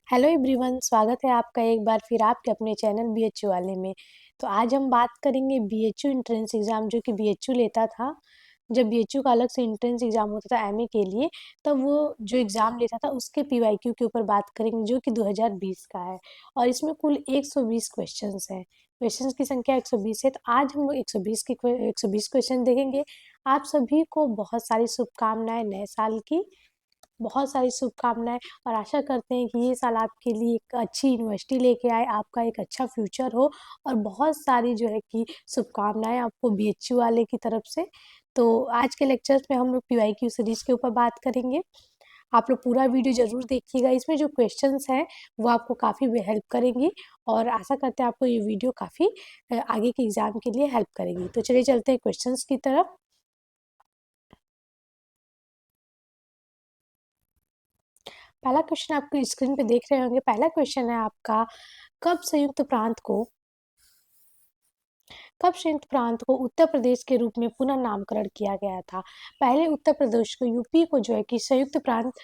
Hello everyone, स्वागत है आपका एक बार फिर आपके अपने चैनल बीएचयू वाले में। तो आज हम बात करेंगे बीएचयू एंट्रेंस एग्ज़ाम जो कि बीएचयू लेता था। जब बीएचयू का अलग से एंट्रेंस एग्ज़ाम होता था एमए के लिए, तब वो जो एग्ज़ाम लेता था उसके पीवाईक्यू के ऊपर बात करेंगे जो कि 2020 का है। और इसमें कुल 120 क्वेश्चंस हैं। क्वेश्चंस की संख्या 120 है, तो आज हम लोग 120 क्वेश्चन देखेंगे। आप सभी को बहुत सारी शुभकामनाएं नए साल की, बहुत सारी शुभकामनाएं। और आशा करते हैं कि ये साल आपके लिए एक अच्छी यूनिवर्सिटी लेके आए, आपका एक अच्छा फ्यूचर हो। और बहुत सारी जो है कि शुभकामनाएं आपको बीएचयू वाले की तरफ से। तो आज के लेक्चर्स में हम लोग पीवाईक्यू सीरीज के ऊपर बात करेंगे। आप लोग पूरा वीडियो जरूर देखिएगा, इसमें जो क्वेश्चंस हैं वो आपको काफ़ी हेल्प करेंगी। और आशा करते हैं आपको ये वीडियो काफ़ी आगे के एग्जाम के लिए हेल्प करेगी। तो चलिए चलते हैं क्वेश्चंस की तरफ। पहला क्वेश्चन आपको स्क्रीन पे देख रहे होंगे। पहला क्वेश्चन है आपका, कब संयुक्त प्रांत को कब संयुक्त प्रांत को उत्तर प्रदेश के रूप में पुनः नामकरण किया गया था? पहले उत्तर प्रदेश को, यूपी को जो है कि संयुक्त प्रांत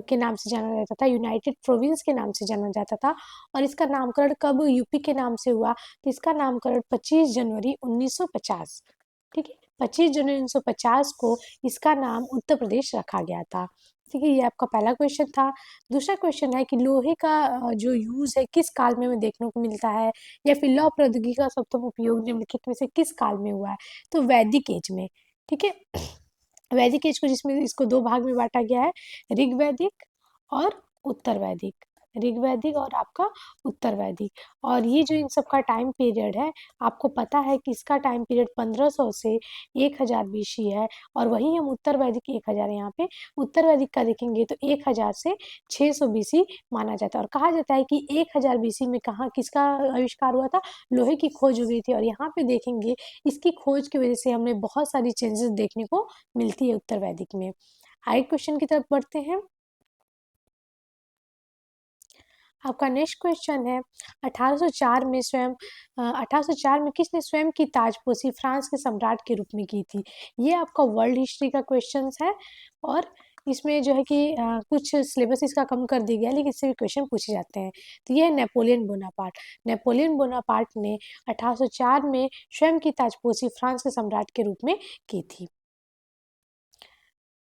के नाम से जाना जाता था, यूनाइटेड प्रोविंस के नाम से जाना जाता था। और इसका नामकरण कब यूपी के नाम से हुआ? तो इसका नामकरण 25 जनवरी 1950, ठीक है, 25 जनवरी 1950 को इसका नाम उत्तर प्रदेश रखा गया था। ठीक है, ये आपका पहला क्वेश्चन था। दूसरा क्वेश्चन है कि लोहे का जो यूज है किस काल में हमें देखने को मिलता है, या फिर लौह प्रौद्योगिकी का सबसे उपयोग निम्नलिखित में से किस काल में हुआ है? तो वैदिक एज में। ठीक है, वैदिक एज को, जिसमें इसको दो भाग में बांटा गया है, ऋग्वैदिक और उत्तर वैदिक। ऋग्वैदिक और आपका उत्तर वैदिक। और ये जो इन सब का टाइम पीरियड है, आपको पता है कि इसका टाइम पीरियड 1500 से 1000 बीसी है। और वहीं हम उत्तर वैदिक 1000, यहाँ पे उत्तर वैदिक का देखेंगे तो 1000 से 600 बीसी माना जाता है। और कहा जाता है कि 1000 बीसी में कहाँ किसका आविष्कार हुआ था? लोहे की खोज हो गई थी। और यहाँ पे देखेंगे इसकी खोज की वजह से हमें बहुत सारी चेंजेस देखने को मिलती है उत्तर वैदिक में। आगे क्वेश्चन की तरफ बढ़ते हैं। आपका नेक्स्ट क्वेश्चन है, 1804 में 1804 में किसने स्वयं की ताजपोशी फ्रांस के सम्राट के रूप में की थी? ये आपका वर्ल्ड हिस्ट्री का क्वेश्चन है। और इसमें जो है कि कुछ सिलेबस इसका कम कर दिया गया, लेकिन इससे भी क्वेश्चन पूछे जाते हैं। तो ये है नेपोलियन बोनापार्ट। नेपोलियन बोनापार्ट ने 1804 में स्वयं की ताजपोशी फ्रांस के सम्राट के रूप में की थी।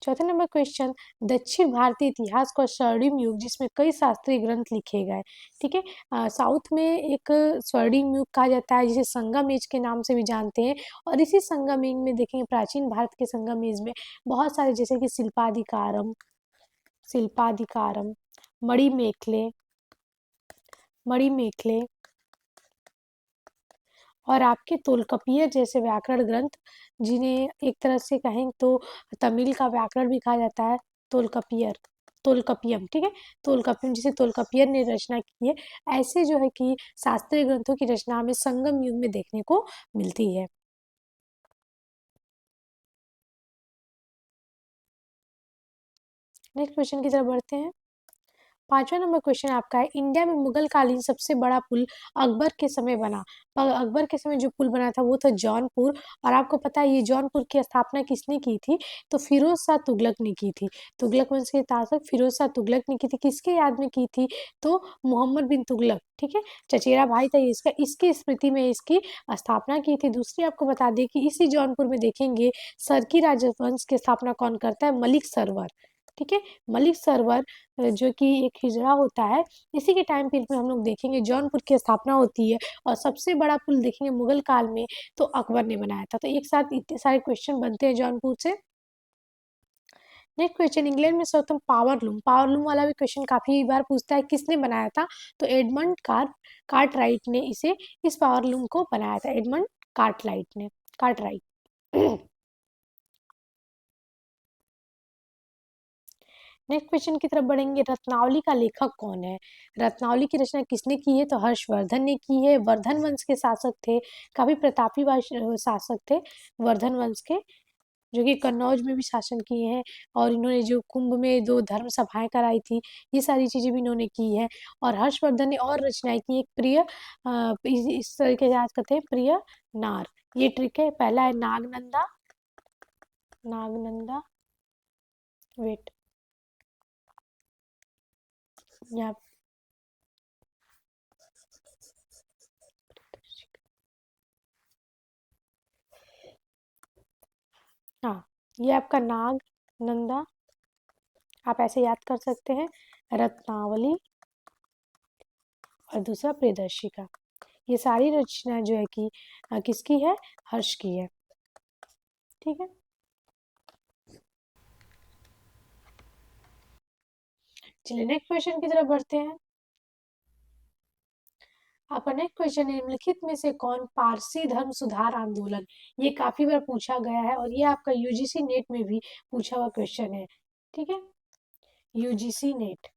चौथा नंबर क्वेश्चन, दक्षिण भारतीय इतिहास का स्वर्णिम युग जिसमें कई शास्त्रीय ग्रंथ लिखे गए। ठीक है, साउथ में एक स्वर्णिम युग कहा जाता है जिसे संगम एज के नाम से भी जानते हैं। और इसी संगम युग में देखेंगे, प्राचीन भारत के संगम एज में बहुत सारे, जैसे कि शिल्पाधिकारम, शिल्पाधिकारम, मणिमेखले, मणिमेखले, और आपके तोलकाप्पिय जैसे व्याकरण ग्रंथ, जिन्हें एक तरह से कहें तो तमिल का व्याकरण भी कहा जाता है, तोलकाप्पियर, तोलकाप्पियम। ठीक है, तोलकाप्पियम जिसे तोलकाप्पियर ने रचना की है। ऐसे जो है कि शास्त्रीय ग्रंथों की रचना हमें संगम युग में देखने को मिलती है। नेक्स्ट क्वेश्चन की तरफ बढ़ते हैं। पांचवा नंबर क्वेश्चन आपका है, इंडिया में मुगल कालीन सबसे बड़ा पुल अकबर के समय बना। पर अकबर के समय जो पुल बना था वो था जौनपुर। और आपको पता है ये जौनपुर की स्थापना किसने की थी? तो फिरोज शाह तुगलक ने की थी। तुगलक वंश के शासक फिरोज शाह तुगलक ने की थी। किसके याद में की थी? तो मोहम्मद बिन तुगलक, ठीक है, चचेरा भाई था ये इसका, इसकी स्मृति में इसकी स्थापना की थी। दूसरी आपको बता दें कि इसी जौनपुर में देखेंगे सरकी राजवंश की स्थापना कौन करता है? मलिक सरवर। ठीक है, मलिक सरवर जो कि एक हिजड़ा होता है, इसी के टाइम पीरियड में हम लोग देखेंगे जौनपुर की स्थापना होती है। और सबसे बड़ा पुल देखेंगे मुगल काल में तो अकबर ने बनाया था। तो एक साथ इतने सारे क्वेश्चन बनते हैं जौनपुर से। नेक्स्ट क्वेश्चन, इंग्लैंड में सर्वप्रथम पावरलूम, पावरलूम वाला भी क्वेश्चन काफी बार पूछता है, किसने बनाया था? तो एडमंड कार्टराइट ने इसे, इस पावरलूम को बनाया था, एडमंड कार्टराइट। नेक्स्ट क्वेश्चन की तरफ बढ़ेंगे, रत्नावली का लेखक कौन है? रत्नावली की रचना किसने की है? तो हर्षवर्धन ने की है। वर्धन वंश के शासक थे, काफी प्रतापी शासक थे वर्धन वंश के, जो कि कन्नौज में भी शासन किए हैं। और इन्होंने जो कुंभ में 2 धर्म सभाएं कराई थी, ये सारी चीजें भी इन्होंने की है। और हर्षवर्धन ने और रचनाएं की, एक प्रिय इस तरीके से याद करते हैं, प्रिय नार, ये ट्रिक है। पहला है नागनंदा, नागनंदा, वेट, हाँ, ये आपका नाग नंदा, आप ऐसे याद कर सकते हैं। रत्नावली और दूसरा प्रियदर्शिका। ये सारी रचना जो है कि किसकी है? हर्ष की है। ठीक है। चलिए नेक्स्ट क्वेश्चन की तरफ बढ़ते हैं। आपका नेक्स्ट क्वेश्चन है, निम्नलिखित में से कौन पारसी धर्म सुधार आंदोलन, ये काफी बार पूछा गया है और ये आपका यूजीसी नेट में भी पूछा हुआ क्वेश्चन है। ठीक है, यूजीसी नेट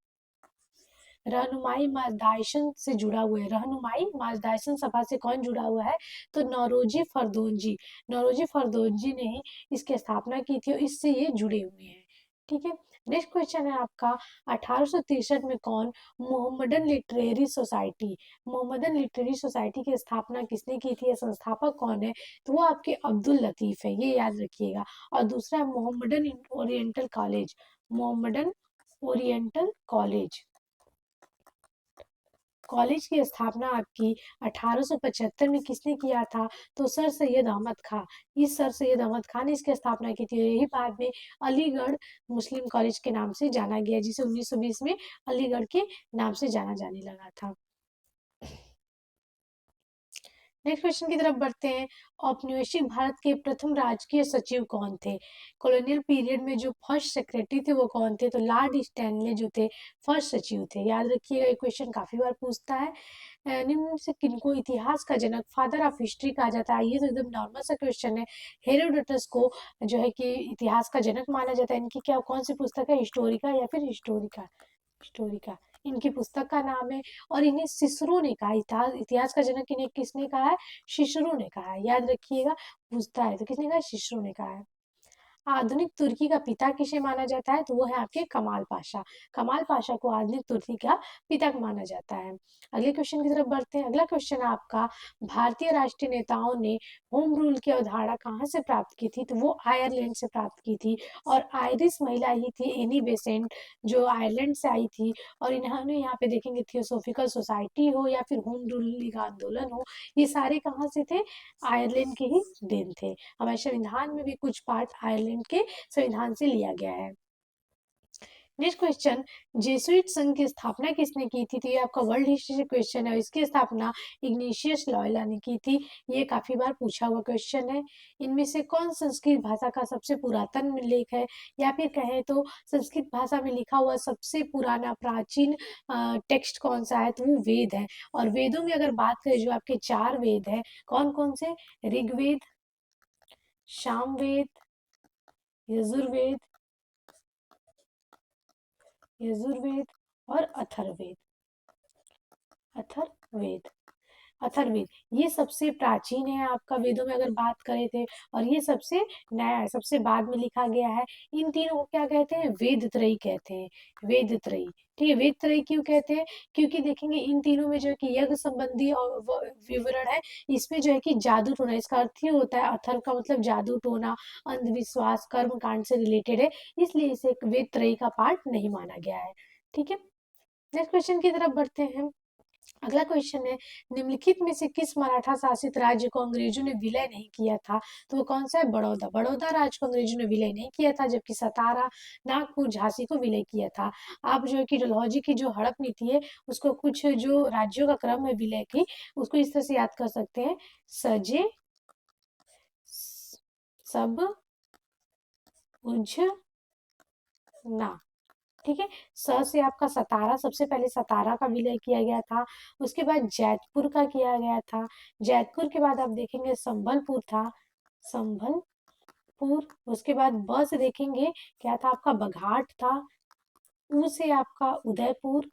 रहनुमाई मार्गदर्शन से जुड़ा हुआ है। रहनुमाई मार्गदर्शन सभा से कौन जुड़ा हुआ है? तो नौरोजी फरदोंजी। नौरोजी फरदोंजी ने ही इसकी स्थापना की थी और इससे ये जुड़े हुए हैं। ठीक है। नेक्स्ट क्वेश्चन है आपका, 1863 में कौन Mohammedan literary society, Mohammedan literary society की स्थापना किसने की थी? संस्थापक कौन है? तो वो आपके अब्दुल लतीफ है, ये याद रखिएगा। और दूसरा है Mohammedan oriental college, Mohammedan oriental college. College की स्थापना आपकी 1875 में किसने किया था? तो सर सैयद अहमद खां। इस सर सैयद अहमद खान ने इसकी स्थापना की थी। यही बाद में अलीगढ़ मुस्लिम कॉलेज के नाम से जाना गया, जिसे 1920 में अलीगढ़ के नाम से जाना जाने लगा था। नेक्स्ट क्वेश्चन की तरफ बढ़ते हैं। औपनिवेशिक भारत के प्रथम राजकीय सचिव कौन थे? कॉलोनियल पीरियड में जो फर्स्ट सेक्रेटरी थे वो कौन थे? तो लॉर्ड स्टैनले जो थे फर्स्ट सचिव थे। याद रखिएगा, ये क्वेश्चन काफी बार पूछता है। निम्न में से किनको इतिहास का जनक, फादर ऑफ हिस्ट्री कहा जाता है? ये तो एकदम नॉर्मल सा क्वेश्चन है। हेरोडोटस को जो है कि इतिहास का जनक माना जाता है। इनकी क्या कौन सी पुस्तक है? हिस्टोरिका या फिर हिस्टोरिका, हिस्टोरिका इनकी पुस्तक का नाम है। और इन्हें सिसरो ने कहा, इतिहास इतिहास का जनक इन्हें किसने कहा है? सिसरो ने कहा है। याद रखिएगा, पूछता है तो किसने कहा? सिसरो ने कहा है। आधुनिक तुर्की का पिता किसे माना जाता है? तो वो है आपके कमाल पाशा। कमाल पाशा को आधुनिक तुर्की का पिता माना जाता है। अगले क्वेश्चन की तरफ बढ़ते हैं। अगला क्वेश्चन आपका, भारतीय राष्ट्रीय नेताओं ने होम रूल की अवधारणा कहाँ से प्राप्त की थी? तो वो आयरलैंड से प्राप्त की थी। और आयरिश महिला ही थी एनी बेसेंट, जो आयरलैंड से आई थी। और इन्होंने यहाँ पे देखेंगे थियोसोफिकल सोसाइटी हो या फिर होम रूल का आंदोलन हो, ये सारे कहाँ से थे? आयरलैंड के ही देन थे। हमारे संविधान में भी कुछ पार्ट आयरलैंड के संविधान से लिया गया है। नेक्स्ट क्वेश्चन, जेसुइट संघ की स्थापना किसने की थी? तो ये आपका वर्ल्ड हिस्ट्री से क्वेश्चन है। इसकी स्थापना इग्नेशियस लॉयला ने की थी। ये काफी बार पूछा हुआ क्वेश्चन है। इनमें से कौन संस्कृत भाषा का सबसे पुरातन लेख है? या फिर कहें तो संस्कृत भाषा में लिखा हुआ सबसे पुराना प्राचीन टेक्स्ट कौन सा है? तो वो वेद है। और वेदों में अगर बात करें, जो आपके 4 वेद है, कौन कौन से? ऋग्वेद, सामवेद, यजुर्वेद, यजुर्वेद और अथर्ववेद। अथर्ववेद, अथर्ववेद ये सबसे प्राचीन है आपका वेदों में अगर बात करें थे। और ये सबसे नया है, सबसे बाद में लिखा गया है। इन तीनों को क्या कहते हैं? वेद त्रयी कहते हैं। वेद त्रयी। ठीक है, वेद त्रयी क्यों कहते हैं? क्योंकि देखेंगे इन तीनों में जो है कि यज्ञ संबंधी और विवरण है। इसमें जो है कि जादू टोना, इसका अर्थ ही होता है, अथर्व का मतलब जादू टोना, अंधविश्वास, कर्म कांड से रिलेटेड है। इसलिए इसे एक वेद त्रयी का पार्ट नहीं माना गया है। ठीक है। नेक्स्ट क्वेश्चन की तरफ बढ़ते हैं। अगला क्वेश्चन है, निम्नलिखित में से किस मराठा शासित राज्य को अंग्रेजों ने विलय नहीं किया था? तो वो कौन सा है? बड़ौदा। बड़ौदा राज्य को अंग्रेजों ने विलय नहीं किया था, जबकि सतारा, नागपुर, झांसी को विलय किया था। आप जो है कि डलहौजी की जो हड़प नीति है, उसको कुछ जो राज्यों का क्रम है विलय की, उसको इस तरह से याद कर सकते हैं। सजे, सब, उझ, ना। ठीक है। स से आपका सतारा, सबसे पहले सतारा का विलय किया गया था। उसके बाद जैतपुर का किया गया था। जैतपुर के बाद आप देखेंगे संबलपुर था, संभलपुर। उसके बाद ब से देखेंगे क्या था आपका? बघाट था। ऊ से आपका उदयपुर,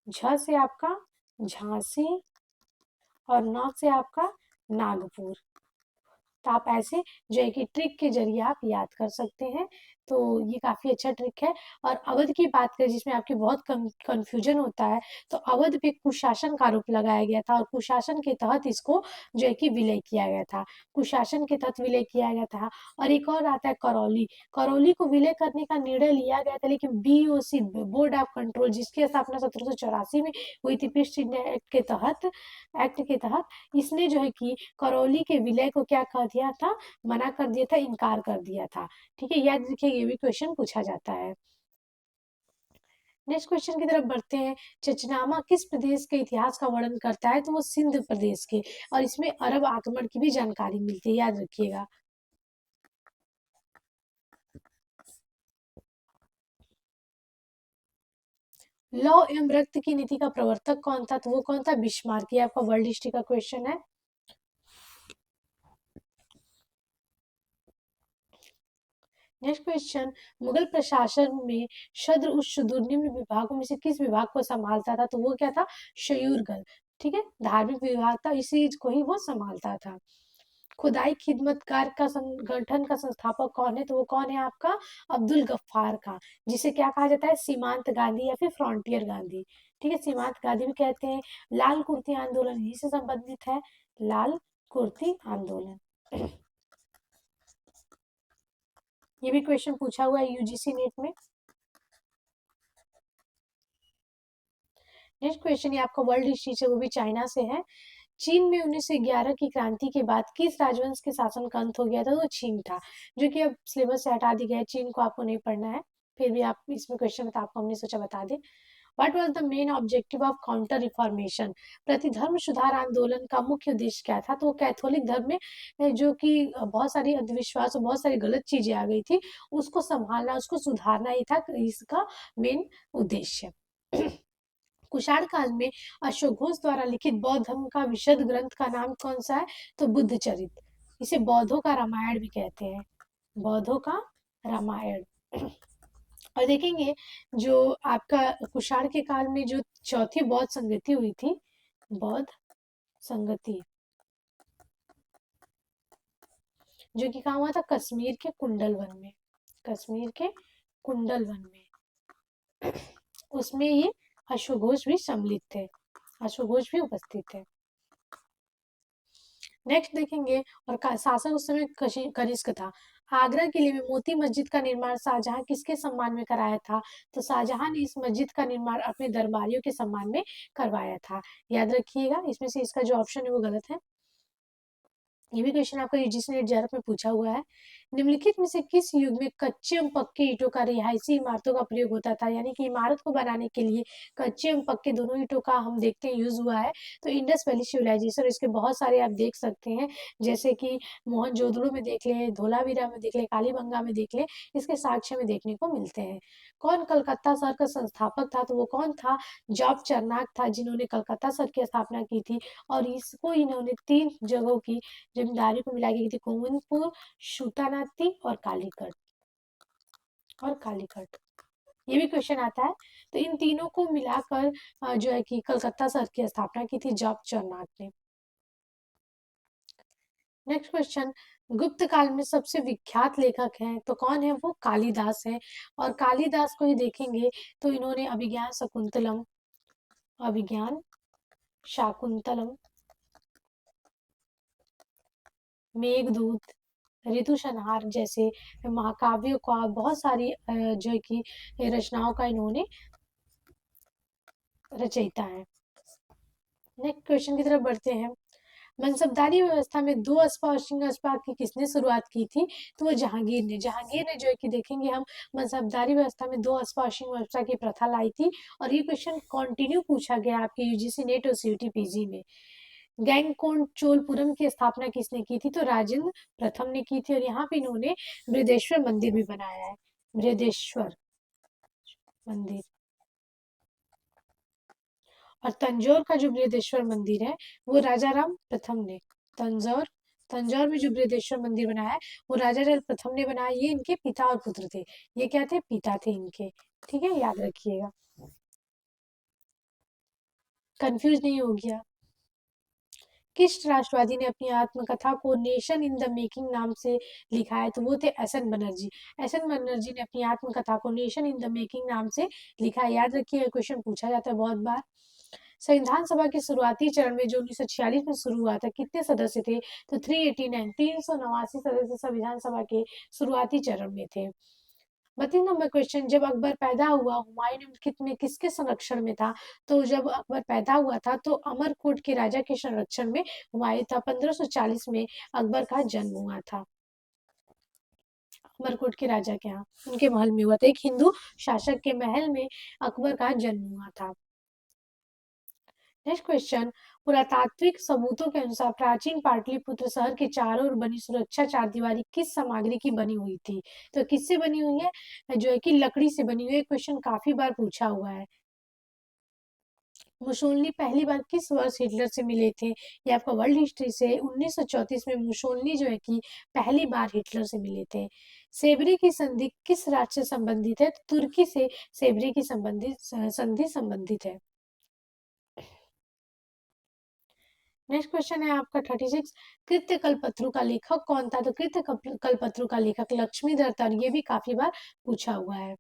झ से आपका झांसी और न से आपका नागपुर। तो आप ऐसे जो है कि ट्रिक के जरिए आप याद कर सकते हैं। तो ये काफ़ी अच्छा ट्रिक है। और अवध की बात करें जिसमें आपकी बहुत कन्फ्यूजन होता है, तो अवध पे कुशासन का आरोप लगाया गया था और कुशासन के तहत इसको जो है कि विलय किया गया था। कुशासन के तहत विलय किया गया था। और एक और आता है करौली। करौली को विलय करने का निर्णय लिया गया था, लेकिन बीओसी बोर्ड ऑफ कंट्रोल जिसकी स्थापना 1784 में हुई थी पीस इंडिया एक्ट के तहत इसने जो है कि करौली के विलय को क्या कर दिया था, मना कर दिया था, इनकार कर दिया था। ठीक है, याद रखिए ये भी क्वेश्चन पूछा जाता है। नेक्स्ट क्वेश्चन की तरफ बढ़ते हैं। चचनामा किस प्रदेश के इतिहास का वर्णन करता है, तो वो सिंध प्रदेश के, और इसमें अरब आक्रमण की भी जानकारी मिलती है, याद रखिएगा। लौ एवं रक्त की नीति का प्रवर्तक कौन था, तो वो कौन था, बिस्मार्क। ये आपका वर्ल्ड हिस्ट्री का क्वेश्चन है। नेक्स्ट क्वेश्चन, मुगल प्रशासन में शद्र उच्च सुदूर निम्न विभागों में से किस विभाग को संभालता था, तो वो क्या था, शयूरगढ़। ठीक है, धार्मिक विभाग था, इसी चीज को ही वो संभालता था। खुदाई खिदमतकार का संगठन का संस्थापक कौन है, तो वो कौन है आपका, अब्दुल गफ्फार का, जिसे क्या कहा जाता है, सीमांत गांधी या फिर फ्रंटियर गांधी। ठीक है, सीमांत गांधी भी कहते हैं। लाल कुर्ती आंदोलन इसी से संबंधित है, लाल कुर्ती आंदोलन। ये भी क्वेश्चन पूछा हुआ है यूजीसी नेट में। नेक्स्ट क्वेश्चन ये आपका वर्ल्ड हिस्ट्री से, वो भी चाइना से है। चीन में 1911 की क्रांति के बाद किस राजवंश के शासन का अंत हो गया था, तो चीन था, जो कि अब सिलेबस से हटा दिया गया है, चीन को आपको नहीं पढ़ना है। फिर भी आप इसमें क्वेश्चन था, आपको हमने सोचा बता दें। What was the main objective of Counter Reformation, प्रतिधर्म सुधार आंदोलन का मुख्य उद्देश्य क्या था, तो वो कैथोलिक धर्म में जो कि बहुत सारी अंधविश्वास और बहुत सारी गलत चीजें आ गई थी, उसको संभालना, उसको सुधारना ही था इसका मेन उद्देश्य। कुषाण काल में अशोक घोष द्वारा लिखित बौद्ध धर्म का विशद ग्रंथ का नाम कौन सा है, तो बुद्ध चरित। इसे बौद्धों का रामायण भी कहते हैं, बौद्धों का रामायण। और देखेंगे जो आपका कुषाण के काल में जो चौथी बौद्ध संगति हुई थी, बौद्ध संगति, जो कि कहाँ हुआ था, कश्मीर के कुंडल वन में, कश्मीर के कुंडल वन में। उसमें ये अश्वघोष भी सम्मिलित थे, अश्वघोष भी उपस्थित थे। नेक्स्ट देखेंगे, और शासक उस समय कनिष्क था। आगरा किले में मोती मस्जिद का निर्माण शाहजहां किसके सम्मान में कराया था, तो शाहजहां ने इस मस्जिद का निर्माण अपने दरबारियों के सम्मान में करवाया था। याद रखिएगा, इसमें से इसका जो ऑप्शन है वो गलत है। ये भी क्वेश्चन आपका यूजीसी नेट जेआरएफ में पूछा हुआ है। निम्नलिखित में से किस युग में कच्चे एवं पक्के ईंटों का रिहायशी इमारतों का प्रयोग होता था, यानी कि इमारत को बनाने के लिए कच्चे एवं पक्के दोनों ईंटों का हम देखते हैं यूज हुआ है, तो इंडस वैली सिविलाइजेशन, इसके बहुत सारे आप देख सकते हैं, जैसे कि मोहनजोदड़ो में देख लें, धोलावीरा में देख लें, कालीबंगा में देख लें, इसके साक्ष्य में देखने को मिलते हैं। कौन कलकत्ता शहर का संस्थापक था, तो वो कौन था, जॉब चरनाक था, जिन्होंने कलकत्ता शहर की स्थापना की थी। और इसको इन्होंने 3 जगहों की जमींदारी को मिला के थी, गोविंदपुर, सूटानाती और कालीकट, और कालीकट। ये भी क्वेश्चन आता है। तो इन तीनों को मिलाकर जो है कि कलकत्ता शहर की स्थापना की थी जॉब चरनाक ने। नेक्स्ट क्वेश्चन, गुप्त काल में सबसे विख्यात लेखक हैं, तो कौन है, वो कालिदास है। और कालिदास को ही देखेंगे तो इन्होंने अभिज्ञान शकुंतलम, अभिज्ञान शाकुंतलम, मेघदूत, ऋतु संहार जैसे महाकाव्यों का, बहुत सारी जो है कि रचनाओं का इन्होंने रचयिता है। नेक्स्ट क्वेश्चन की तरफ बढ़ते हैं। मनसबदारी व्यवस्था में 2 अस्पृश्य अस्पा की किसने शुरुआत की थी, तो वो जहांगीर ने, जहांगीर ने जो है कि देखेंगे हम मनसबदारी व्यवस्था में 2 अस्पृश्य व्यवस्था की प्रथा लाई थी। और ये क्वेश्चन कंटिन्यू पूछा गया आपके यूजीसी नेट और सीयूटी पीजी में। गैंगकोंडचोलपुरम की स्थापना किसने की थी, तो राजेंद्र प्रथम ने की थी। और यहाँ पे इन्होंने बृहदेश्वर मंदिर भी बनाया है, बृहदेश्वर मंदिर। और तंजौर का जो बृहदेश्वर मंदिर है वो राजा राम प्रथम ने, तंजौर, तंजौर में जो बृहदेश्वर मंदिर बनाया है वो राजा राम प्रथम ने बनाया। ये इनके पिता और पुत्र थे, ये क्या थे, पिता थे इनके। ठीक है, याद रखिएगा, कंफ्यूज नहीं हो गया। किस राष्ट्रवादी ने अपनी आत्मकथा को नेशन इन द मेकिंग नाम से लिखा है? तो वो थे एसएन बनर्जी। एसएन बनर्जी ने अपनी आत्मकथा को नेशन इन द मेकिंग नाम से लिखा है। याद रखिए, क्वेश्चन पूछा जाता है बहुत बार। संविधान सभा के शुरुआती चरण में जो 1946 में शुरू हुआ था, कितने सदस्य थे? तो 389, 389 सदस्य संविधान सभा के शुरुआती चरण में थे। 32 नंबर क्वेश्चन, जब अकबर पैदा हुआ हुमायूं निम्नलिखित में किसके संरक्षण में था? तो जब अकबर पैदा हुआ था तो अमरकोट के राजा के संरक्षण में हुमायूं था। 1540 में अकबर का जन्म हुआ था। अमरकोट के राजा के यहाँ उनके महल में हुआ था। एक हिंदू शासक के महल में अकबर का जन्म हुआ था। नेक्स्ट क्वेश्चन, पुरातात्विक सबूतों के अनुसार प्राचीन पाटलिपुत्र शहर के चारों ओर बनी सुरक्षा चारदीवारी किस सामग्री की बनी हुई थी? तो किससे बनी हुई है? जो है कि लकड़ी से बनी हुई है। क्वेश्चन काफी बार पूछा हुआ है। मुसोलिनी पहली बार किस वर्ष हिटलर से मिले थे? ये आपका वर्ल्ड हिस्ट्री से 1934 में मुसोलिनी जो है कि पहली बार हिटलर से मिले थे। सेबरी की संधि किस राज्य से संबंधित है? तो तुर्की से सेबरी की संधि संबंधित है। नेक्स्ट क्वेश्चन है आपका 36, कृत्य कल्पत्रु का लेखक कौन था? तो कृत्य कल्पत्रु का लेखक लक्ष्मीधर था। ये भी काफी बार पूछा हुआ है।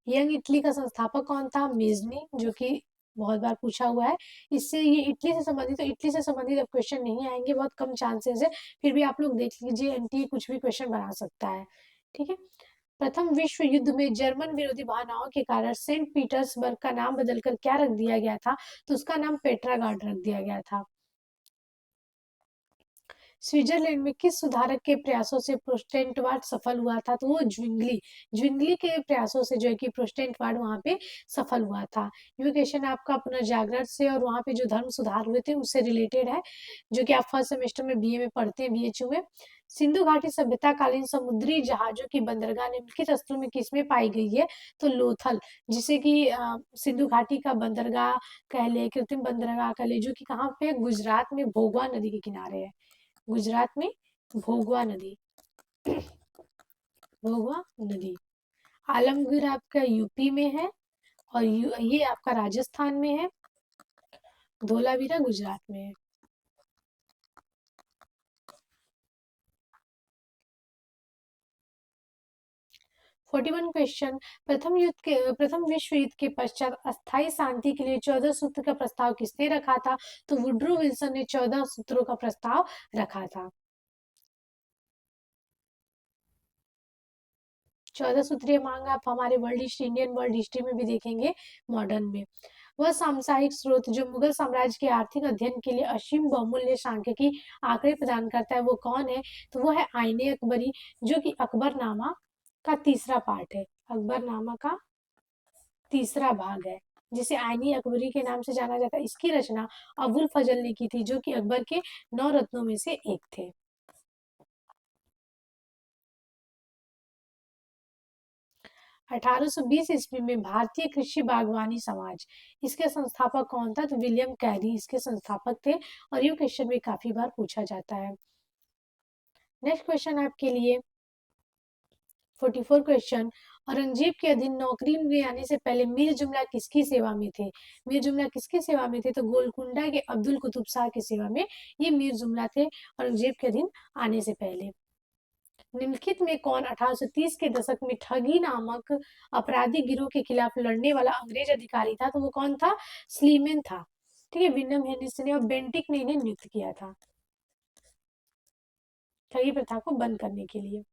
यंग इटली का संस्थापक कौन था? मेजनी, जो कि बहुत बार पूछा हुआ है। इससे ये इटली से संबंधित, तो इटली से संबंधित अब क्वेश्चन नहीं आएंगे, बहुत कम चांसेस है। फिर भी आप लोग देख लीजिए, एनटीए कुछ भी क्वेश्चन बना सकता है। ठीक है। प्रथम विश्व युद्ध में जर्मन विरोधी भावनाओं के कारण सेंट पीटर्सबर्ग का नाम बदलकर क्या रख दिया गया था? तो उसका नाम पेट्रागार्ड रख दिया गया था। स्विट्जरलैंड में किस सुधारक के प्रयासों से प्रोटेस्टेंटवाद सफल हुआ था? तो वो ज्विंगली, ज्विंगली के प्रयासों से जो है कि प्रोटेस्टेंटवाद वहां पे सफल हुआ था। ये क्वेश्चन आपका पुनर्जागरण से और वहां पे जो धर्म सुधार हुए थे उससे रिलेटेड है, जो कि आप फर्स्ट सेमेस्टर में बीए में पढ़ते हैं, बीएचयू में। सिंधु घाटी सभ्यता कालीन समुद्री जहाजों की बंदरगाह निम्नलिखित स्थलों में किसमें पाई गई है? तो लोथल, जिसे कि सिंधु घाटी का बंदरगाह कह ले, कृत्रिम बंदरगाह कह ले, जो कि कहाँ पे? गुजरात में भोगवा नदी के किनारे है। गुजरात में भोगवा नदी, भोगवा नदी। आलमगीर आपका यूपी में है और ये आपका राजस्थान में है। धोलावीरा गुजरात में है। 41 क्वेश्चन, प्रथम विश्व युद्ध के पश्चात अस्थायी शांति के लिए 14 सूत्र का प्रस्ताव किसने रखा था? तो वुड्रो विल्सन ने 14 सूत्रों का प्रस्ताव रखा था। 14 सूत्रीय मांग आप हमारे world history, Indian world history में भी देखेंगे, मॉडर्न में। वह सामसाहिक स्रोत जो मुगल साम्राज्य के आर्थिक अध्ययन के लिए असीम बहुमूल्य सांख्यिकी आंकड़े प्रदान करता है, वो कौन है? तो वो है आईने अकबरी, जो कि अकबरनामा का तीसरा पार्ट है। अकबरनामा का तीसरा भाग है, जिसे आईनी अकबरी के नाम से जाना जाता है। इसकी रचना अबुल फजल ने की थी, जो कि अकबर के 9 रत्नों में से एक थे। 1820 ईस्वी में भारतीय कृषि बागवानी समाज, इसके संस्थापक कौन था? तो विलियम कैरी इसके संस्थापक थे, और ये क्वेश्चन भी काफी बार पूछा जाता है। नेक्स्ट क्वेश्चन आपके लिए 44 क्वेश्चन, औरंगजेब के अधीन नौकरी में आने से पहले मीर जुमला किसकी सेवा में थे? मीर जुमला किसकी सेवा में थे? तो गोलकुंडा के अब्दुल कुतुब शाह की सेवा में ये मीर जुमला थे, औरंगजेब के अधीन आने से पहले। निम्नलिखित में कौन 1830 के दशक में ठगी नामक आपराधिक गिरोह के खिलाफ लड़ने वाला अंग्रेज अधिकारी था? तो वो कौन था? स्लीमेन था। ठीक है, विलियम हेनिस ने और बेंटिक ने इन्हें नियुक्त किया था ठगी प्रथा को बंद करने के लिए।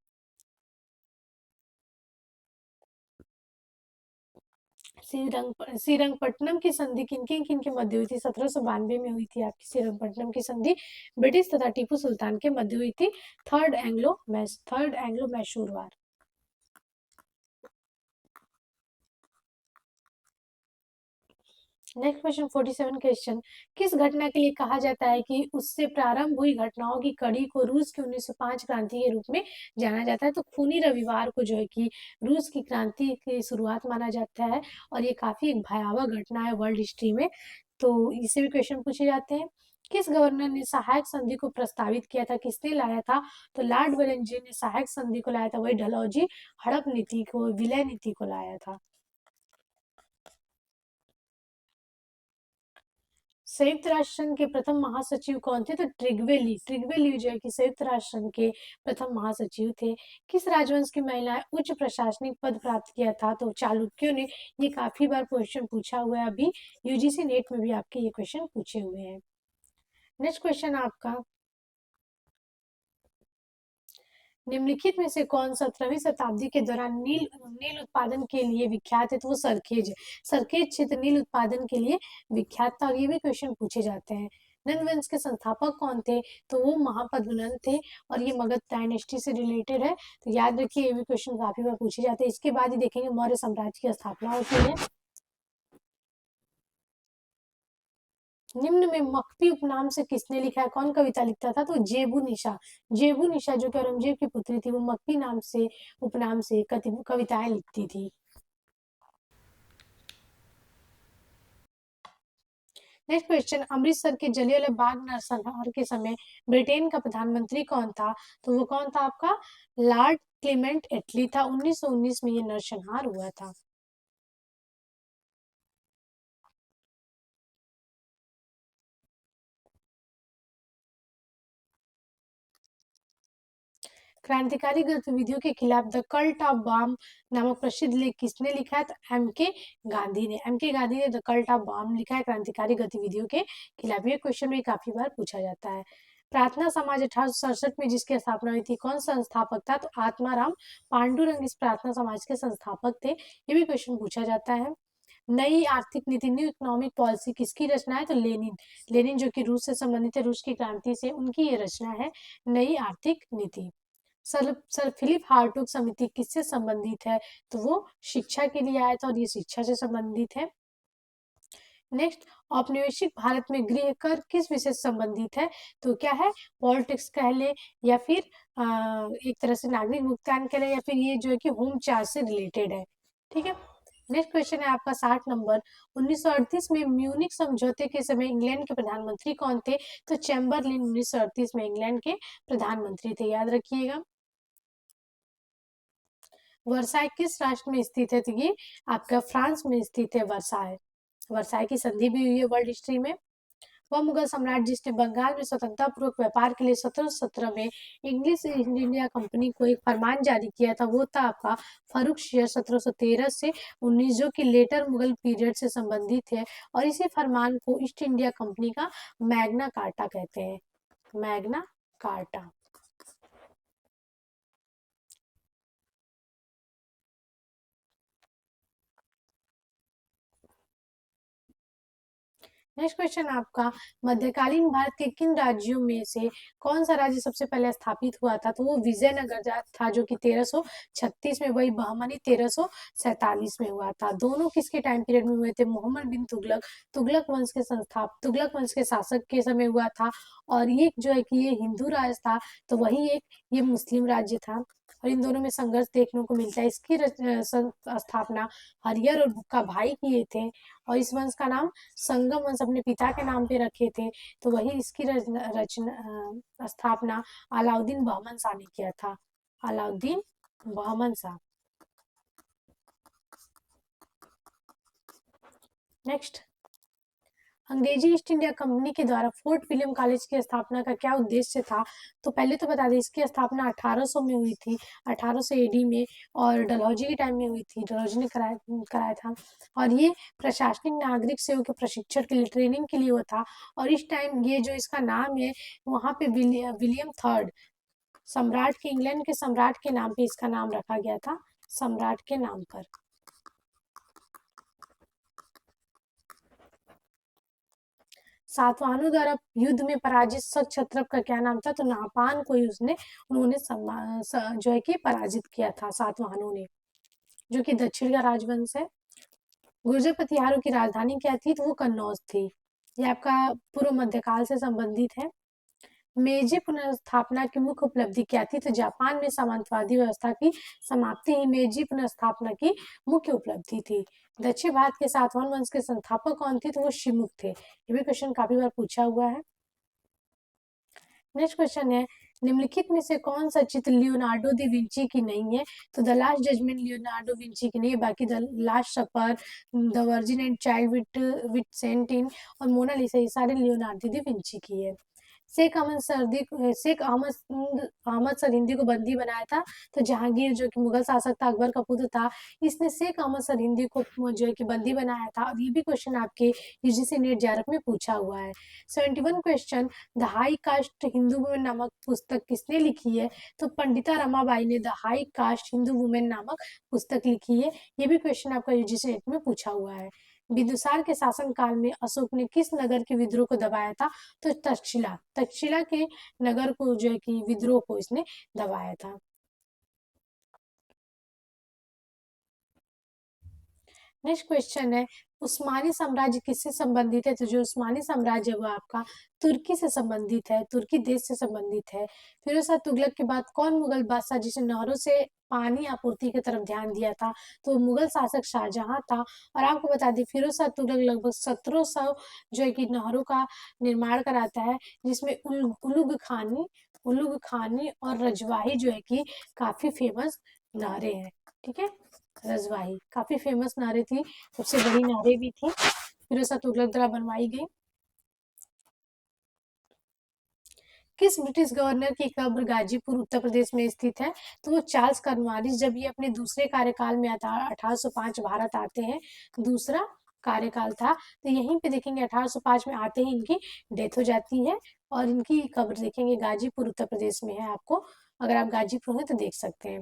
श्रीरंगपट्टनम की संधि किनके किनके मध्य हुई थी? 1792 में हुई थी आपकी श्रीरंगपट्टनम की संधि, ब्रिटिश तथा टीपू सुल्तान के मध्य हुई थी। थर्ड एंग्लो मैसूर वार। नेक्स्ट क्वेश्चन 47 क्वेश्चन, किस घटना के लिए कहा जाता है कि उससे प्रारंभ हुई घटनाओं की कड़ी को रूस की 1905 क्रांति के रूप में जाना जाता है? तो खूनी रविवार को जो है कि रूस की क्रांति की शुरुआत माना जाता है, और ये काफी एक भयावह घटना है वर्ल्ड हिस्ट्री में, तो इससे भी क्वेश्चन पूछे जाते हैं। किस गवर्नर ने सहायक संधि को प्रस्तावित किया था? किसने लाया था? तो लॉर्ड वेलेंस्ली ने सहायक संधि को लाया था, वही डलहौजी हड़प नीति को, विलय नीति को लाया था। संयुक्त राष्ट्र संघ के प्रथम महासचिव कौन थे? तो ट्रिगवे ली जो है कि संयुक्त राष्ट्र संघ के प्रथम महासचिव थे। किस राजवंश की महिला उच्च प्रशासनिक पद प्राप्त किया था? तो चालुक्यों ने। ये काफी बार क्वेश्चन पूछा हुआ है, अभी यूजीसी नेट में भी आपके ये क्वेश्चन पूछे हुए हैं। नेक्स्ट क्वेश्चन आपका, निम्नलिखित में से कौन 17वीं शताब्दी के दौरान नील नील उत्पादन के लिए विख्यात है? तो वो सरखेज है। सरखेज क्षेत्र नील उत्पादन के लिए विख्यात था, और ये भी क्वेश्चन पूछे जाते हैं। नंद वंश के संस्थापक कौन थे? तो वो महापद्मनंद थे, और ये मगध डायनेस्टी से रिलेटेड है, तो याद रखिए ये भी क्वेश्चन काफी बार पूछे जाते हैं। इसके बाद ही देखेंगे मौर्य साम्राज्य की स्थापना होती है। निम्न में मक्ती उपनाम से किसने लिखा है? कौन कविता लिखता था? तो जेबू निशा। जेबू निशा जो कि औरंगजेब की पुत्री थी, वो मक्ती नाम से उपनाम से कविताएं लिखती थी। नेक्स्ट क्वेश्चन, अमृतसर के जलियांवाला बाग नरसंहार के समय ब्रिटेन का प्रधानमंत्री कौन था? तो वो कौन था आपका? लॉर्ड क्लेमेंट एटली था। 1919 में ये नरसंहार हुआ था। क्रांतिकारी गतिविधियों के खिलाफ द कल्ट ऑफ बॉम्ब नामक प्रसिद्ध लेख किसने लिखा है? तो एम के गांधी ने। एम के गांधी ने द कल्ट ऑफ बॉम्ब लिखा है क्रांतिकारी गतिविधियों के खिलाफ। ये क्वेश्चन में काफी बार पूछा जाता है। प्रार्थना समाज 1867 में जिसकी स्थापना हुई थी, कौन संस्थापक था? तो आत्माराम पांडुरंग इस प्रार्थना समाज के संस्थापक थे। ये भी क्वेश्चन पूछा जाता है। नई आर्थिक नीति, न्यू इकोनॉमिक पॉलिसी किसकी रचना है? तो लेनिन। लेनिन जो कि रूस से संबंधित है, रूस की क्रांति से, उनकी ये रचना है नई आर्थिक नीति। सर फिलिप हार्टुग समिति किससे संबंधित है? तो वो शिक्षा के लिए आया था, और ये शिक्षा से संबंधित है। नेक्स्ट, औपनिवेशिक भारत में गृह कर किस विषय से संबंधित है? तो क्या है? पॉलिटिक्स कह ले, या फिर एक तरह से नागरिक भुगतान कह ले, या फिर ये जो है कि होम चार्ज से रिलेटेड है। ठीक है। नेक्स्ट क्वेश्चन है आपका 60 नंबर, 1938 में म्यूनिक समझौते के समय इंग्लैंड के प्रधानमंत्री कौन थे? तो चैम्बरलिन 1938 में इंग्लैंड के प्रधानमंत्री थे, याद रखिएगा। वर्साई किस राष्ट्र में स्थित है? तो ये आपका फ्रांस में स्थित है वर्साई। वर्साई की संधि भी हुई है वर्ल्ड हिस्ट्री में। वह मुगल सम्राट जिसने बंगाल में स्वतंत्रता पूर्वक व्यापार के लिए 1717 में इंग्लिश ईस्ट इंडिया कंपनी को एक फरमान जारी किया था, वो था आपका फर्रुख शेर 1713 से 19, जो कि लेटर मुगल पीरियड से संबंधित है, और इसी फरमान को ईस्ट इंडिया कंपनी का मैग्ना कार्टा कहते हैं। Magna carta. नेक्स्ट क्वेश्चन आपका, मध्यकालीन भारत के किन राज्यों में से कौन सा राज्य सबसे पहले स्थापित हुआ था? तो वो विजयनगर था, जो कि 1336 में, वही बहमनी 1347 में हुआ था। दोनों किसके टाइम पीरियड में हुए थे? मोहम्मद बिन तुगलक, तुगलक वंश के शासक के समय हुआ था। और ये जो है कि ये हिंदू राज्य था, तो वही एक ये मुस्लिम राज्य था, और इन दोनों में संघर्ष देखने को मिलता है। इसकी स्थापना हरियर और बुक्का भाई किए थे, और इस वंश का नाम संगम वंश अपने पिता के नाम पे रखे थे, तो वही इसकी स्थापना अलाउद्दीन बहमन शाह ने किया था। अलाउद्दीन बहमन शाह। नेक्स्ट, अंग्रेजी ईस्ट इंडिया कंपनी के द्वारा फोर्ट विलियम कॉलेज की स्थापना का क्या उद्देश्य था? तो पहले तो बता दें, इसकी स्थापना 1800 में हुई थी, 1800 एडी में, और डलहौजी के टाइम में हुई थी, डलहौजी ने कराया था। और ये प्रशासनिक नागरिक सेवा के प्रशिक्षण के लिए, ट्रेनिंग के लिए हुआ था। और इस टाइम ये जो इसका नाम है, वहाँ पे विलियम थर्ड सम्राट के, इंग्लैंड के सम्राट के नाम पे इसका नाम रखा गया था, सम्राट के नाम पर। सातवाहनों द्वारा युद्ध में पराजित शक क्षत्रप का क्या नाम था? तो नाहपान को ही उन्होंने जो है कि पराजित किया था सातवाहनों ने, जो कि दक्षिण का राजवंश है। गुर्जर प्रतिहारों की राजधानी क्या थी? तो वो कन्नौज थी। ये आपका पूर्व मध्यकाल से संबंधित है। मेजी पुनर्स्थापना की मुख्य उपलब्धि क्या थी? तो जापान में सामंतवादी व्यवस्था की समाप्ति ही मेजी पुनर्स्थापना की मुख्य उपलब्धि थी। दक्षिण भारत के सातवाहन वंश के संस्थापक कौन थे? तो वो शिमुक थे। ये भी क्वेश्चन काफी बार पूछा हुआ है। नेक्स्ट क्वेश्चन है, निम्नलिखित में से कौन सा चित्र लियोनार्डो दा विंची की नहीं है? तो the Last Judgement Leonardo Vinci की नहीं है, बाकी the Last Supper, the Virgin and Child with Saint Anne और मोनालिसा ये सारे लियोनार्डो दा विंची की है। शेख अहमद सरहिंदी को बंदी बनाया था। तो जहांगीर जो कि मुगल शासक था, अकबर का पुत्र था, इसने शेख अहमद सरहिंदी को जो है कि बंदी बनाया था। और ये भी क्वेश्चन आपके यूजीसी नेट जेआरएफ में पूछा हुआ है। 71 question, the high cast Hindu women नामक पुस्तक किसने लिखी है? तो पंडिता रमाबाई ने the high cast Hindu women नामक पुस्तक लिखी है। ये भी क्वेश्चन आपका यूजीसी नेट में पूछा हुआ है। बिंदुसार के शासन काल में अशोक ने किस नगर के विद्रोह को दबाया था? तो तक्षशिला, तक्षशिला के नगर को जो है कि विद्रोह को इसने दबाया था। नेक्स्ट क्वेश्चन है, उस्मानी साम्राज्य किससे संबंधित है? तो जो उस्मानी साम्राज्य है वो आपका तुर्की से संबंधित है, तुर्की देश से संबंधित है। फिरोज शाह तुगलक के बाद कौन मुगल बादशाह जिसने नहरों से पानी आपूर्ति की तरफ ध्यान दिया था? तो मुगल शासक शाहजहां था। और आपको बता दें फिरोज शाह तुगलक लगभग 1700 जो है कि नहरों का निर्माण कराता है, जिसमें उलुग खानी और रजवाही जो है कि काफी फेमस नहरें हैं। ठीक है, रजवाही काफी फेमस नहरें थी, सबसे बड़ी नहरें भी थी, फिरोज शाह तुगलक द्वारा बनवाई गई। किस ब्रिटिश गवर्नर की कब्र गाजीपुर उत्तर प्रदेश में स्थित है? तो वो चार्ल्स कॉर्नवालिस, जब ये अपने दूसरे कार्यकाल में आता 1805 भारत आते हैं, दूसरा कार्यकाल था, तो यहीं पे देखेंगे 1805 में आते ही इनकी डेथ हो जाती है। और इनकी कब्र देखेंगे गाजीपुर उत्तर प्रदेश में है। आपको अगर आप गाजीपुर हैं तो देख सकते हैं।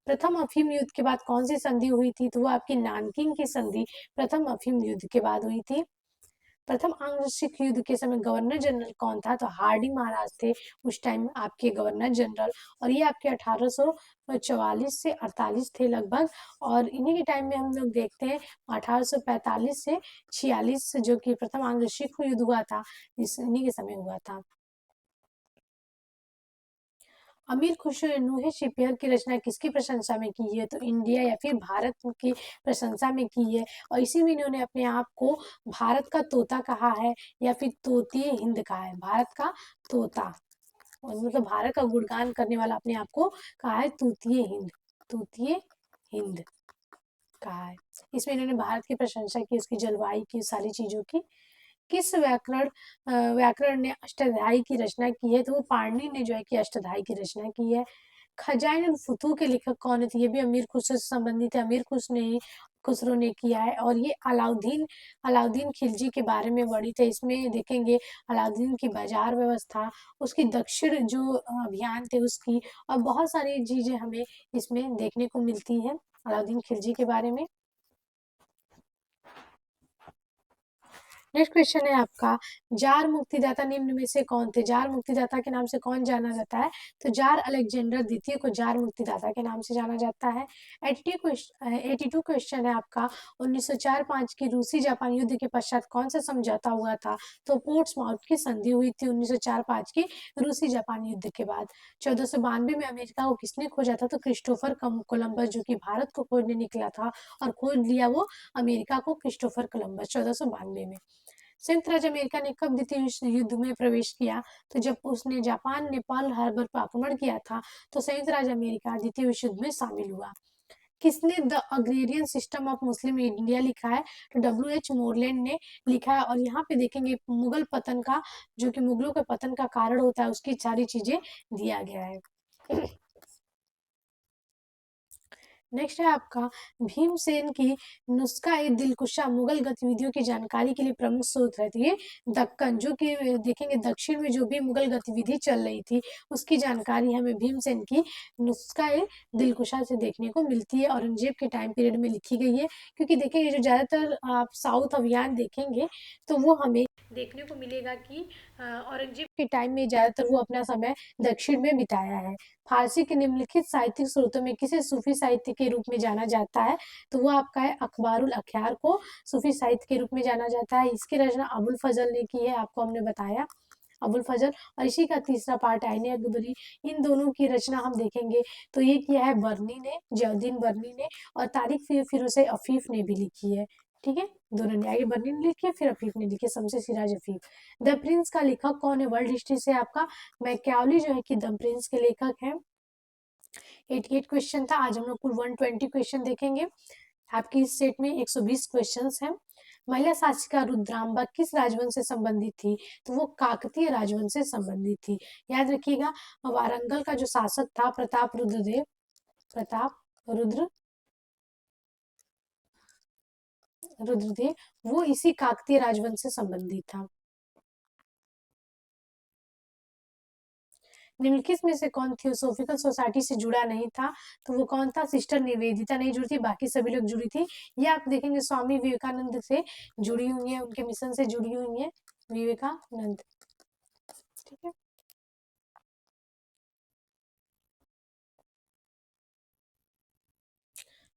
प्रथम अफीम युद्ध के बाद कौन सी संधि हुई थी? तो वो आपकी नानकिंग की संधि प्रथम अफीम युद्ध के बाद हुई थी। प्रथम आंग्ल सिख युद्ध के समय गवर्नर जनरल कौन था? तो हार्डिंग महाराज थे उस टाइम आपके गवर्नर जनरल। और ये आपके 1844 से 48 थे लगभग। और इन्हीं के टाइम में हम लोग देखते हैं 1845 से 46 जो कि प्रथम आंग्ल सिख युद्ध हुआ था, इन्हीं के समय हुआ था। अमीर खुसरो ने नूहे शिपयार्ड की रचना किसकी प्रशंसा में की है? तो इंडिया या फिर भारत की प्रशंसा में की है। और इसी में इन्होंने अपने आप को भारत का तोता कहा है या फिर तोतीय हिंद कहा है। भारत का तोता, और मतलब भारत का गुणगान करने वाला अपने आप को कहा है तूतीय हिंद, तूतीय हिंद कहा है। इसमें इन्होंने भारत की प्रशंसा की, उसकी जलवायु की, सारी चीजों की। किस व्याकरण ने अष्टाध्यायी की रचना की है? तो वो पाणिनि ने जो है कि अष्टाध्यायी की रचना की है। खजाइन उल फुतूह के लेखक कौन थे? ये भी अमीर खुसरो से संबंधित है, अमीर खुसरो ने किया है। और ये अलाउद्दीन अलाउद्दीन खिलजी के बारे में वर्णित है। इसमें देखेंगे अलाउद्दीन की बाजार व्यवस्था, उसकी दक्षिण जो अभियान थे उसकी, और बहुत सारी चीजें हमें इसमें देखने को मिलती है अलाउद्दीन खिलजी के बारे में। नेक्स्ट क्वेश्चन है आपका, जार मुक्तिदाता निम्न में से कौन थे? जार मुक्तिदाता के नाम से कौन जाना जाता है? तो जार अलेक्जेंडर द्वितीय को जार मुक्तिदाता के नाम से जाना जाता है। 82 क्वेश्चन है आपका, 1904-5 की रूसी जापान युद्ध के पश्चात कौन सा समझौता हुआ था? तो पोर्ट्समाउथ की संधि हुई थी 1904-5 की रूसी जापान युद्ध के बाद। 1492 में अमेरिका को किसने खोजा था? तो क्रिस्टोफर कोलंबस, जो कि भारत को खोजने निकला था और खोज लिया वो अमेरिका को क्रिस्टोफर कोलंबस 1492 में। संयुक्त राज्य अमेरिका ने कब द्वितीय विश्व युद्ध में प्रवेश किया? तो जब उसने जापान ने पर्ल हार्बर पर आक्रमण किया था, तो संयुक्त राज्य अमेरिका द्वितीय विश्व युद्ध में शामिल हुआ। किसने the agrarian system of Muslim India लिखा है? तो W.H. मोरलैंड ने लिखा है। और यहाँ पे देखेंगे मुगल पतन का, जो कि मुगलों के पतन का कारण होता है, उसकी सारी चीजें दिया गया है। नेक्स्ट है आपका, भीमसेन की नुस्खा ए दिलकुशा मुगल गतिविधियों की जानकारी के लिए प्रमुख स्रोत है। तो ये दक्कन, जो कि देखेंगे दक्षिण में जो भी मुगल गतिविधि चल रही थी उसकी जानकारी हमें भीमसेन की नुस्खा ए दिलकुशा से देखने को मिलती है। औरंगजेब के टाइम पीरियड में लिखी गई है, क्योंकि देखेंगे जो ज्यादातर आप साउथ अभियान देखेंगे तो वो हमें देखने को मिलेगा कि औरंगजेब के टाइम में ज्यादातर वो अपना समय दक्षिण में बिताया है। फारसी के निम्नलिखित साहित्यिक स्रोतों में किसे सूफी साहित्य के रूप में जाना जाता है? तो वो आपका है अखबारुल अख्यार को सूफी साहित्य के रूप में जाना जाता है। इसकी रचना अबुल फजल ने की है, आपको हमने बताया अबुल फजल। और इसी का तीसरा पार्ट आईने अकबरी। इन दोनों की रचना हम देखेंगे तो ये किया है बर्नी ने, जयउद्दीन बर्नी ने। और तारिक फिरोज अफीफ ने भी लिखी है। ठीक है, दोनों ने आगे बर्नी ने लिखी है, फिर अफीफ ने लिखी है, शमसे सिराज अफीफ। द प्रिंस का लेखक कौन है? वर्ल्ड हिस्ट्री से आपका मैक्यावली जो है कि द प्रिंस के लेखक हैं। 88 क्वेश्चन था, आज हम लोग कुल 120 क्वेश्चन देखेंगे। आपकी इस सेट में 120 क्वेश्चंस हैं। महिला शासिका रुद्रांबा किस राजवंश से संबंधित थी? तो वो काकतीय राजवंश से संबंधित थी। याद रखिएगा, वारंगल का जो शासक था प्रताप रुद्रदेव, प्रताप रुद्र रुद्रदेव, वो इसी काकतीय राजवंश से संबंधित था। निम्नलिखित में से कौन थियोसोफिकल सोसाइटी से जुड़ा नहीं था? तो वो कौन था? सिस्टर निवेदिता नहीं जुड़ी थी, बाकी सभी लोग जुड़ी थी। ये आप देखेंगे स्वामी विवेकानंद से जुड़ी हुई है, उनके मिशन से जुड़ी हुई है विवेकानंद। ठीक है,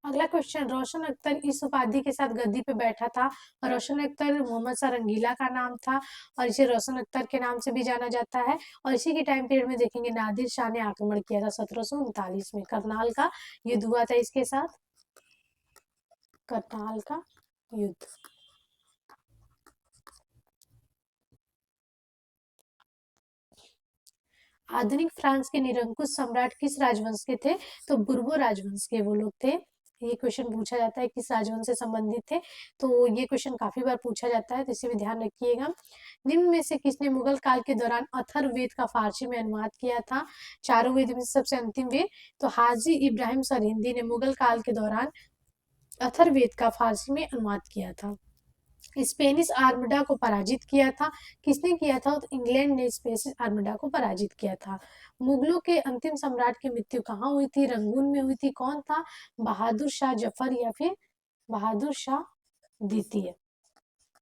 अगला क्वेश्चन, रोशन अख्तर इस उपाधि के साथ गद्दी पे बैठा था। रोशन अख्तर मोहम्मद शाह रंगीला का नाम था और इसे रोशन अख्तर के नाम से भी जाना जाता है। और इसी के टाइम पीरियड में देखेंगे नादिर शाह ने आक्रमण किया था 1739 में, करनाल का युद्ध हुआ था इसके साथ, करनाल का युद्ध। आधुनिक फ्रांस के निरंकुश सम्राट किस राजवंश के थे? तो बुर्बो राजवंश के वो लोग थे। ये क्वेश्चन पूछा जाता है किस राजवंश से संबंधित थे, तो ये क्वेश्चन काफी बार पूछा जाता है, तो इसे भी ध्यान रखिएगा। निम्न में से किसने मुगल काल के दौरान अथर्ववेद का फारसी में अनुवाद किया था? चारों वेद में से सबसे अंतिम वेद, तो हाजी इब्राहिम सरहिंदी ने मुगल काल के दौरान अथर्ववेद का फारसी में अनुवाद किया था। स्पेनिश आर्मडा को पराजित किया था, किसने किया था? तो इंग्लैंड ने स्पेनिश आर्मडा को पराजित किया था। मुगलों के अंतिम सम्राट की मृत्यु कहाँ हुई थी? रंगून में हुई थी। कौन था? बहादुर शाह जफर या फिर बहादुर शाह द्वितीय,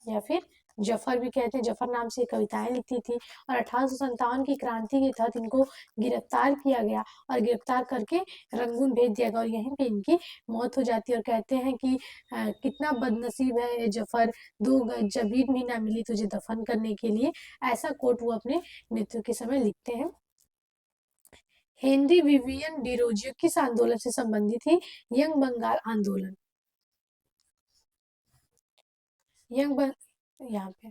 या फिर जफर भी कहते हैं, जफर नाम से कविताएं लिखती थी। और 1857 की क्रांति के तहत इनको गिरफ्तार किया गया और गिरफ्तार करके रंगून भेज दिया गया और यहीं पे इनकी मौत हो जाती है। और कहते हैं कि कितना बदनसीब है ये जफर, 2 गज जमीन भी ना मिली तुझे दफन करने के लिए, ऐसा कोट वो अपने मृत्यु के समय लिखते हैं। हेनरी विवियन डिरोजियो किस आंदोलन से संबंधित थी? यंग बंगाल आंदोलन, यंग बं... यहाँ पे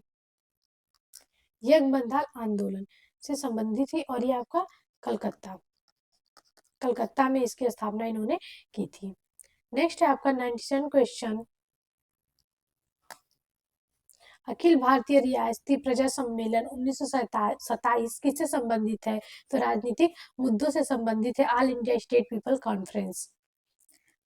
यज्ञ बंधाल आंदोलन से संबंधित थी और ये आपका कलकत्ता, कलकत्ता में इसकी स्थापना इन्होंने की थी। नेक्स्ट है आपका 97 क्वेश्चन, अखिल भारतीय रियासती प्रजा सम्मेलन 1927 किससे संबंधित है? तो राजनीतिक मुद्दों से संबंधित है। All India State People Conference.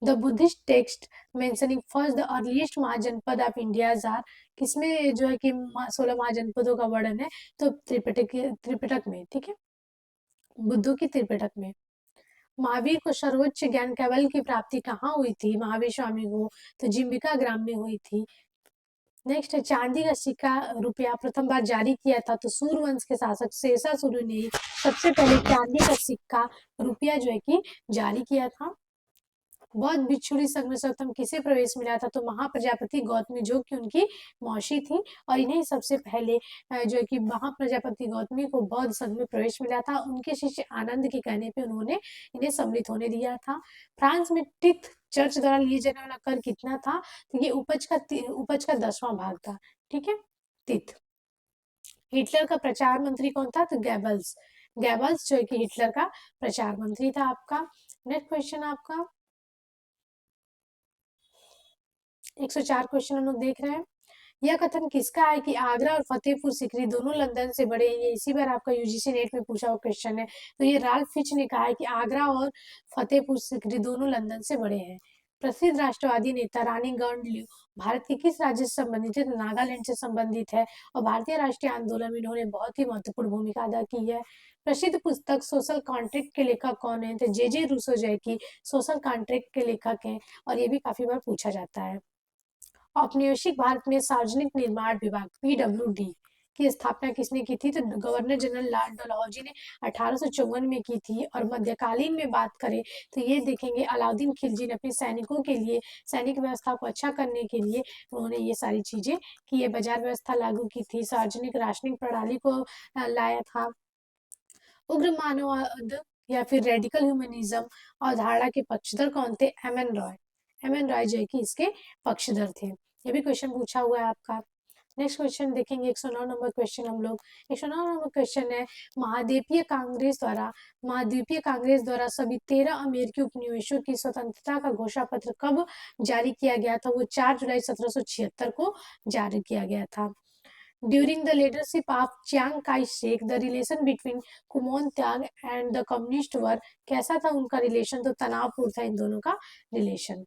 The Buddhist text mentioning first the earliest mahajanapada of India are, किसमें जो है कि 16 महाजनपदों का वर्णन है? तो त्रिपिटक में। ठीक है, बुद्धों की त्रिपिटक में। महावीर को सर्वोच्च ज्ञान कैवल्य की प्राप्ति कहाँ हुई थी महावीर स्वामी को? तो जिम्बिका ग्राम में हुई थी। नेक्स्ट है, चांदी का सिक्का रुपया प्रथम बार जारी किया था? तो सूर्यवंश के शासक शेषासुर ने सबसे पहले चांदी का सिक्का रुपया जो है कि जारी किया था। बौद्ध भिक्षुणी संघ में सर्वप्रथम किसे प्रवेश मिला था? तो महाप्रजापति गौतमी जो कि उनकी मौसी थी, और इन्हें सबसे पहले जो है कि महाप्रजापति गौतमी को बौद्ध संघ में प्रवेश मिला था। उनके शिष्य आनंद के कहने पे उन्होंने इन्हें सम्मिलित होने दिया था। फ्रांस में टिथ चर्च द्वारा लिए जाने वाला कर कितना था? तो ये उपज का 10वां भाग था। ठीक है, तिथ। हिटलर का प्रचार मंत्री कौन था? तो गैबल्स, गैबल्स जो है कि हिटलर का प्रचार मंत्री था आपका। नेक्स्ट क्वेश्चन आपका 104 क्वेश्चन हम लोग देख रहे हैं। यह कथन किसका है कि आगरा और फतेहपुर सीकरी दोनों लंदन से बड़े हैं? ये इसी बार आपका यूजीसी नेट में पूछा हुआ क्वेश्चन है। तो ये राल्फ फिच ने कहा है कि आगरा और फतेहपुर सीकरी दोनों लंदन से बड़े हैं। प्रसिद्ध राष्ट्रवादी नेता रानी गांगुली भारत के किस राज्य से संबंधित है? तो नागालैंड से संबंधित है और भारतीय राष्ट्रीय आंदोलन में इन्होंने बहुत ही महत्वपूर्ण भूमिका अदा की है। प्रसिद्ध पुस्तक सोशल कॉन्ट्रैक्ट के लेखक कौन है? तो जे रूसो जो है कि सोशल कॉन्ट्रैक्ट के लेखक हैं और ये भी काफी बार पूछा जाता है। औपनिवेशिक भारत में सार्वजनिक निर्माण विभाग पीडब्ल्यूडी की स्थापना किसने की थी? तो गवर्नर जनरल लॉर्ड डलहौजी ने 1854 में की थी। और मध्यकालीन में बात करें तो ये देखेंगे अलाउद्दीन खिलजी ने अपने सैनिकों के लिए सैनिक व्यवस्था को अच्छा करने के लिए उन्होंने ये सारी चीजें की है। बाजार व्यवस्था लागू की थी, सार्वजनिक राशनिंग प्रणाली को लाया था। उग्र मानववाद या फिर रेडिकल ह्यूमनिज्म अवधारणा के पक्षधर कौन थे? M N Roy, M N Roy जो है कि इसके पक्षधर थे। ये भी क्वेश्चन पूछा हुआ है आपका। नेक्स्ट क्वेश्चन देखेंगे 109 नंबर क्वेश्चन हम लोग। 109 नंबर क्वेश्चन है महाद्वीपीय कांग्रेस द्वारा सभी 13 अमेरिकी उपनिवेशों की स्वतंत्रता का घोषणा पत्र कब जारी किया गया था? वो 4 जुलाई 1776 को जारी किया गया था। During the leadership of Chiang Kai Shek the relation between Kuomintang and the communist were, कैसा था उनका रिलेशन? तो तनावपूर्ण था इन दोनों का रिलेशन।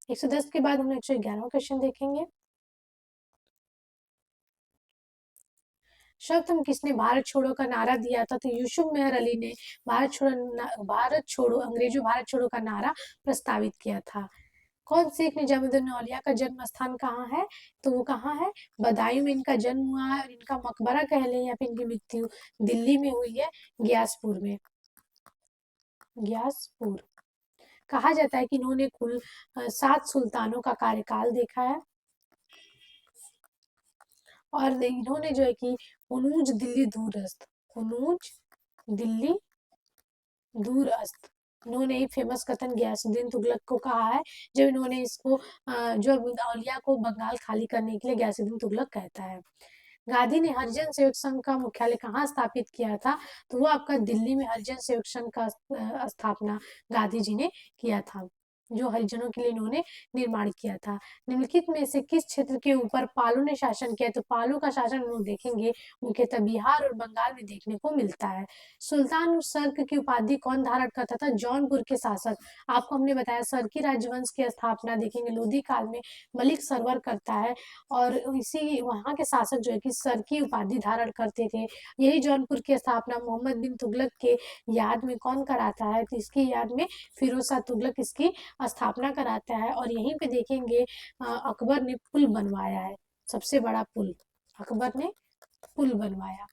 110 के बाद हम 111वां क्वेश्चन देखेंगे। सर्वप्रथम किसने भारत छोड़ो का नारा दिया था? तो यूसुफ मेहर अली ने भारत छोड़ो का नारा प्रस्तावित किया था। कौन सिख निजामुद्दीन औलिया का जन्म स्थान कहाँ है? तो वो कहाँ है? बदायूं में इनका जन्म हुआ है और इनका मकबरा कह लें या फिर इनकी मृत्यु दिल्ली में हुई है, ग्यासपुर में। ग्यासपुर। कहा जाता है कि इन्होंने कुल 7 सुल्तानों का कार्यकाल देखा है और इन्होंने जो है कि उनूज दिल्ली दूरस्थ, उनूज दिल्ली दूरस्थ, इन्होंने ही फेमस कथन गयासुद्दीन तुगलक को कहा है, जब इन्होंने इसको जो औलिया को बंगाल खाली करने के लिए गयासुद्दीन तुगलक कहता है। गांधी ने हरिजन सेवक संघ का मुख्यालय कहाँ स्थापित किया था? तो वो आपका दिल्ली में हरिजन सेवक संघ का स्थापना गांधी जी ने किया था, जो हरिजनों के लिए इन्होंने निर्माण किया था। निम्नलिखित में से किस क्षेत्र के ऊपर पालों ने शासन किया? तो पालों का शासन हम लोग देखेंगे मुख्यतः बिहार और बंगाल में देखने को मिलता है। सुल्तान सर्क की उपाधि कौन धारण करता था? जौनपुर के शासक। आपको हमने बताया सर्की राजवंश की स्थापना देखेंगे लोधी काल में मलिक सरवर करता है और इसी वहाँ के शासक जो है कि सर की उपाधि धारण करते थे। यही जौनपुर की स्थापना मोहम्मद बिन तुगलक के याद में कौन कराता है? तो इसकी याद में फिरोज शाह तुगलक इसकी स्थापना कराता है और यहीं पे देखेंगे अकबर ने पुल बनवाया है, सबसे बड़ा पुल अकबर ने पुल बनवाया।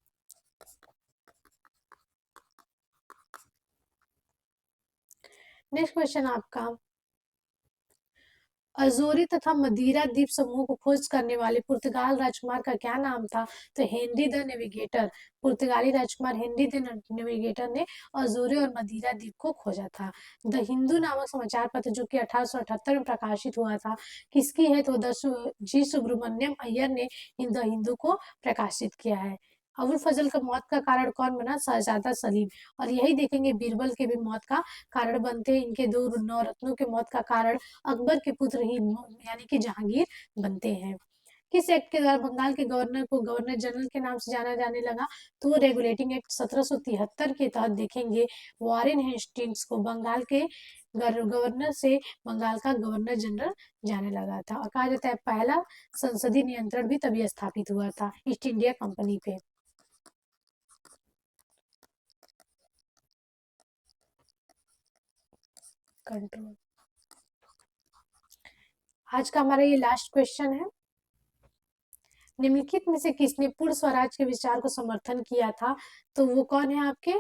नेक्स्ट क्वेश्चन आपका, अजोरी तथा मदीरा द्वीप समूह को खोज करने वाले पुर्तगाल राजकुमार का क्या नाम था? तो हेनरी द नेविगेटर। पुर्तगाली राजकुमार हेनरी द नेविगेटर ने अजोरी और मदीरा द्वीप को खोजा था। द हिंदू नामक समाचार पत्र जो कि 1878 में प्रकाशित हुआ था, किसकी है? तो जी सुब्रमण्यम अय्यर ने द हिंदू को प्रकाशित किया है। अबुल फजल का मौत का कारण कौन बना? शहजादा सलीम। और यही देखेंगे बीरबल के भी मौत का कारण बनते हैं, इनके 2 नौरत्नों के मौत का कारण अकबर के पुत्र ही यानी कि जहांगीर बनते हैं। किस एक्ट के द्वारा बंगाल के गवर्नर को गवर्नर जनरल के नाम से जाना जाने लगा? तो रेगुलेटिंग एक्ट 1773 के तहत देखेंगे वॉरेन हेस्टिंग्स को बंगाल के गवर्नर से बंगाल का गवर्नर जनरल जाने लगा था। और कहा जाता है पहला संसदीय नियंत्रण भी तभी स्थापित हुआ था ईस्ट इंडिया कंपनी पे। कंट्रोल। आज का हमारा ये लास्ट क्वेश्चन है, निम्नलिखित में से किसने पूर्ण स्वराज के विचार को समर्थन किया था? तो वो कौन है आपके?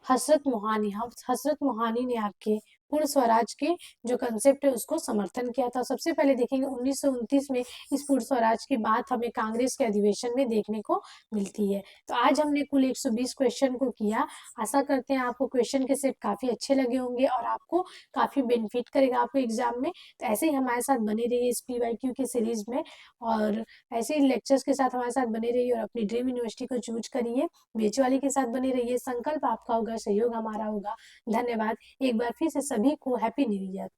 हसरत मोहानी। हसरत मोहानी ने आपके पूर्ण स्वराज के जो कंसेप्ट है उसको समर्थन किया था। सबसे पहले देखेंगे 1929 में इस पूर्ण स्वराज की बात हमें कांग्रेस के अधिवेशन में देखने को मिलती है। तो आज हमने कुल 120 क्वेश्चन को किया। आशा करते हैं आपको क्वेश्चन के सेट काफी अच्छे लगे होंगे और आपको काफी बेनिफिट करेगा आपको एग्जाम में। तो ऐसे ही हमारे साथ बने रहिए इस PYQ की सीरीज में और ऐसे ही लेक्चर्स के साथ हमारे साथ बने रहिए और अपनी ड्रीम यूनिवर्सिटी को चूज करिए। बेच वाली के साथ बने रहिए। संकल्प आपका होगा, सहयोग हमारा होगा। धन्यवाद। एक बार फिर से सभी को हैप्पी न्यू ईयर।